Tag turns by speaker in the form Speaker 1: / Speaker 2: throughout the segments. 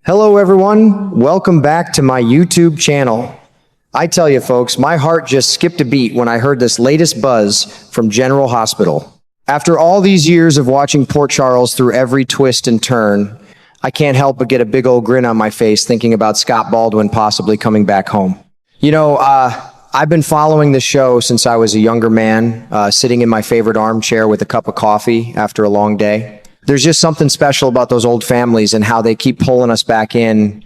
Speaker 1: Hello everyone, welcome back to my YouTube channel. I tell you folks, my heart just skipped a beat when I heard this latest buzz from General Hospital. After all these years of watching Port Charles through every twist and turn, I can't help but get a big old grin on my face thinking about Scott Baldwin possibly coming back home. I've been following this show since I was a younger man, sitting in my favorite armchair with a cup of coffee after a long day. There's just something special about those old families and how they keep pulling us back in.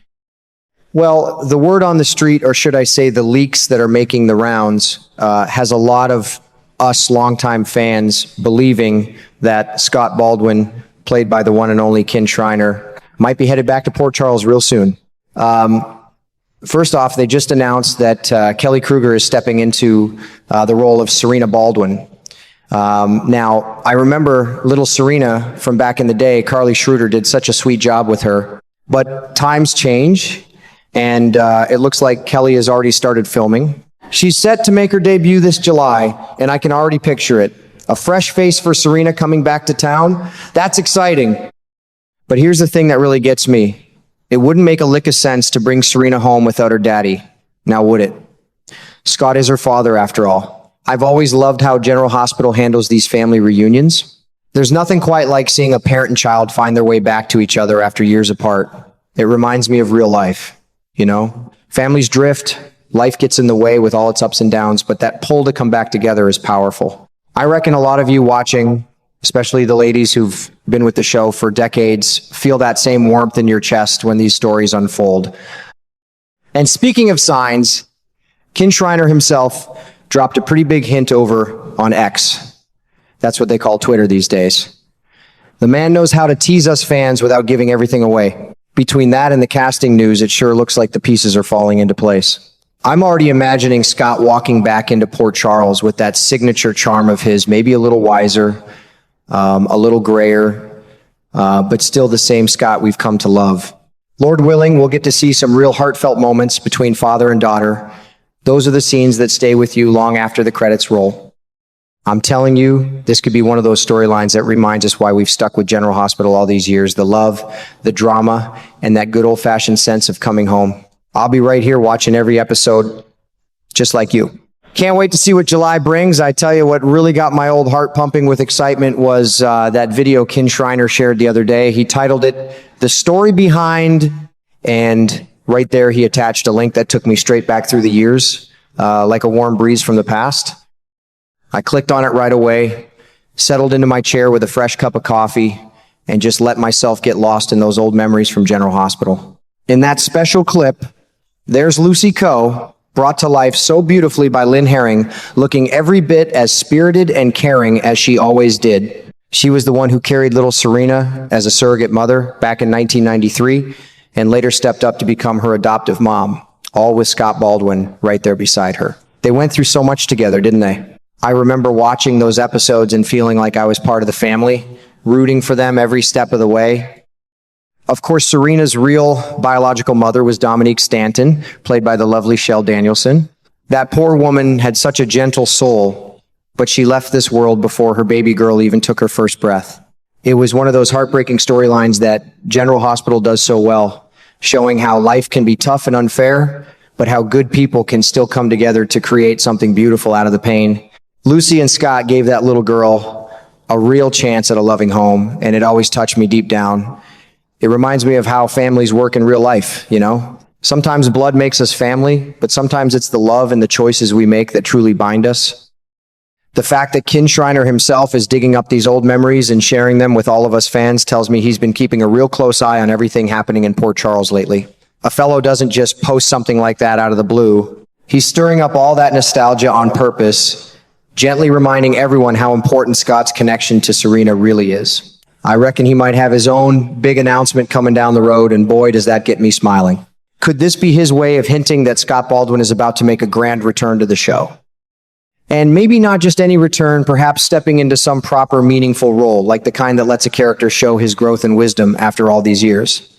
Speaker 1: Well, the word on the street, or should I say the leaks that are making the rounds, has a lot of us longtime fans believing that Scott Baldwin, played by the one and only Kin Shriner, might be headed back to Port Charles real soon. First off, they just announced that Kelly Kruger is stepping into the role of Serena Baldwin. Now, I remember little Serena from back in the day. Carly Schroeder did such a sweet job with her. But times change, and it looks like Kelly has already started filming. She's set to make her debut this July, and I can already picture it. A fresh face for Serena coming back to town. That's exciting. But here's the thing that really gets me. It wouldn't make a lick of sense to bring Serena home without her daddy. Now, would it? Scott is her father, after all. I've always loved how General Hospital handles these family reunions. There's nothing quite like seeing a parent and child find their way back to each other after years apart. It reminds me of real life, you know? Families drift, life gets in the way with all its ups and downs, but that pull to come back together is powerful. I reckon a lot of you watching, especially the ladies who've been with the show for decades, feel that same warmth in your chest when these stories unfold. And speaking of signs, Kin Shriner himself dropped a pretty big hint over on X. That's what they call Twitter these days. The man knows how to tease us fans without giving everything away. Between that and the casting news, it sure looks like the pieces are falling into place. I'm already imagining Scott walking back into Port Charles with that signature charm of his, maybe a little wiser, a little grayer, but still the same Scott we've come to love. Lord willing, we'll get to see some real heartfelt moments between father and daughter. Those are the scenes that stay with you long after the credits roll. I'm telling you, this could be one of those storylines that reminds us why we've stuck with General Hospital all these years. The love, the drama, and that good old-fashioned sense of coming home. I'll be right here watching every episode, just like you. Can't wait to see what July brings. I tell you what really got my old heart pumping with excitement was that video Kin Shriner shared the other day. He titled it, "The Story Behind," and right there, he attached a link that took me straight back through the years, like a warm breeze from the past. I clicked on it right away, settled into my chair with a fresh cup of coffee, and just let myself get lost in those old memories from General Hospital. In that special clip, there's Lucy Coe, brought to life so beautifully by Lynn Herring, looking every bit as spirited and caring as she always did. She was the one who carried little Serena as a surrogate mother back in 1993, and later stepped up to become her adoptive mom, all with Scott Baldwin right there beside her. They went through so much together, didn't they? I remember watching those episodes and feeling like I was part of the family, rooting for them every step of the way. Of course, Serena's real biological mother was Dominique Stanton, played by the lovely Shell Danielson. That poor woman had such a gentle soul, but she left this world before her baby girl even took her first breath. It was one of those heartbreaking storylines that General Hospital does so well, showing how life can be tough and unfair, but how good people can still come together to create something beautiful out of the pain. Lucy and Scott gave that little girl a real chance at a loving home, and it always touched me deep down. It reminds me of how families work in real life, you know? Sometimes blood makes us family, but sometimes it's the love and the choices we make that truly bind us. The fact that Kin Shriner himself is digging up these old memories and sharing them with all of us fans tells me he's been keeping a real close eye on everything happening in Port Charles lately. A fellow doesn't just post something like that out of the blue. He's stirring up all that nostalgia on purpose, gently reminding everyone how important Scott's connection to Serena really is. I reckon he might have his own big announcement coming down the road, and boy, does that get me smiling. Could this be his way of hinting that Scott Baldwin is about to make a grand return to the show? And maybe not just any return, perhaps stepping into some proper, meaningful role, like the kind that lets a character show his growth and wisdom after all these years.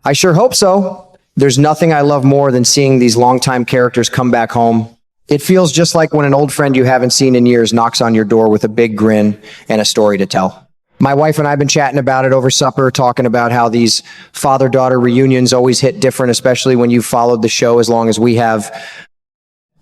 Speaker 1: I sure hope so. There's nothing I love more than seeing these longtime characters come back home. It feels just like when an old friend you haven't seen in years knocks on your door with a big grin and a story to tell. My wife and I have been chatting about it over supper, talking about how these father-daughter reunions always hit different, especially when you've followed the show as long as we have.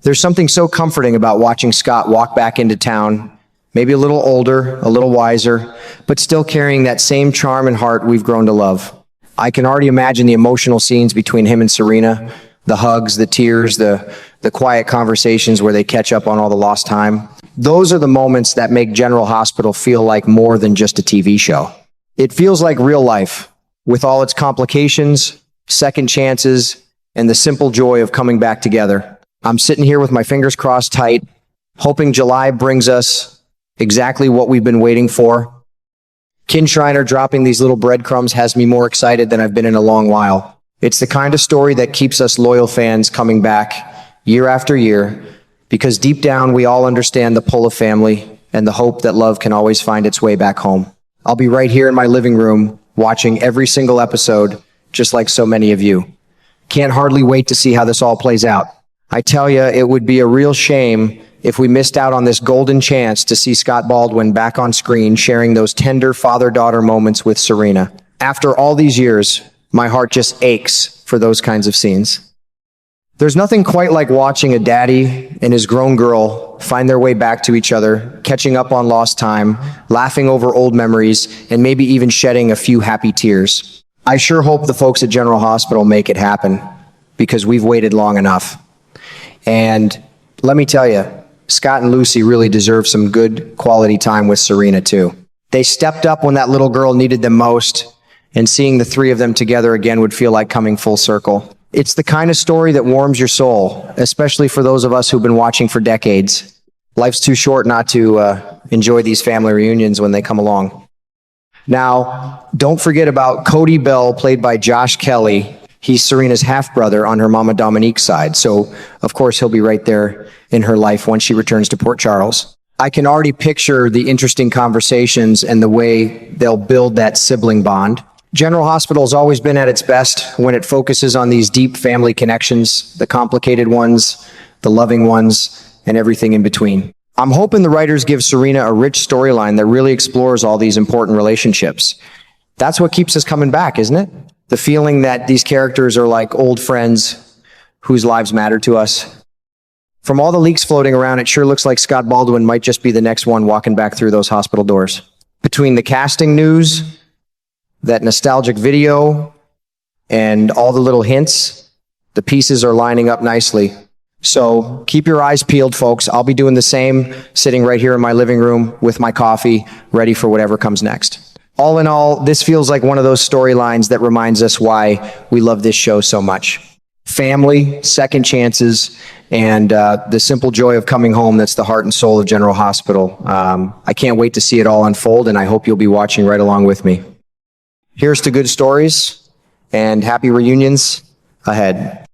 Speaker 1: There's something so comforting about watching Scott walk back into town, maybe a little older, a little wiser, but still carrying that same charm and heart we've grown to love. I can already imagine the emotional scenes between him and Serena, the hugs, the tears, the quiet conversations where they catch up on all the lost time. Those are the moments that make General Hospital feel like more than just a TV show. It feels like real life, with all its complications, second chances, and the simple joy of coming back together. I'm sitting here with my fingers crossed tight, hoping July brings us exactly what we've been waiting for. Kin Shriner dropping these little breadcrumbs has me more excited than I've been in a long while. It's the kind of story that keeps us loyal fans coming back year after year, because deep down we all understand the pull of family and the hope that love can always find its way back home. I'll be right here in my living room watching every single episode, just like so many of you. Can't hardly wait to see how this all plays out. I tell you, it would be a real shame if we missed out on this golden chance to see Scott Baldwin back on screen sharing those tender father-daughter moments with Serena. After all these years, my heart just aches for those kinds of scenes. There's nothing quite like watching a daddy and his grown girl find their way back to each other, catching up on lost time, laughing over old memories, and maybe even shedding a few happy tears. I sure hope the folks at General Hospital make it happen, because we've waited long enough. And let me tell you, Scott and Lucy really deserve some good quality time with Serena too. They stepped up when that little girl needed them most, and seeing the three of them together again would feel like coming full circle. It's the kind of story that warms your soul, especially for those of us who've been watching for decades. Life's too short not to enjoy these family reunions when they come along. Now, don't forget about Cody Bell, played by Josh Kelly. He's Serena's half-brother on her Mama Dominique's side, so of course he'll be right there in her life when she returns to Port Charles. I can already picture the interesting conversations and the way they'll build that sibling bond. General Hospital has always been at its best when it focuses on these deep family connections, the complicated ones, the loving ones, and everything in between. I'm hoping the writers give Serena a rich storyline that really explores all these important relationships. That's what keeps us coming back, isn't it? The feeling that these characters are like old friends whose lives matter to us. From all the leaks floating around, it sure looks like Scott Baldwin might just be the next one walking back through those hospital doors. Between the casting news, that nostalgic video, and all the little hints, the pieces are lining up nicely. So keep your eyes peeled, folks. I'll be doing the same, sitting right here in my living room with my coffee, ready for whatever comes next. All in all, this feels like one of those storylines that reminds us why we love this show so much. Family, second chances, and the simple joy of coming home that's the heart and soul of General Hospital. I can't wait to see it all unfold, and I hope you'll be watching right along with me. Here's to good stories and happy reunions ahead.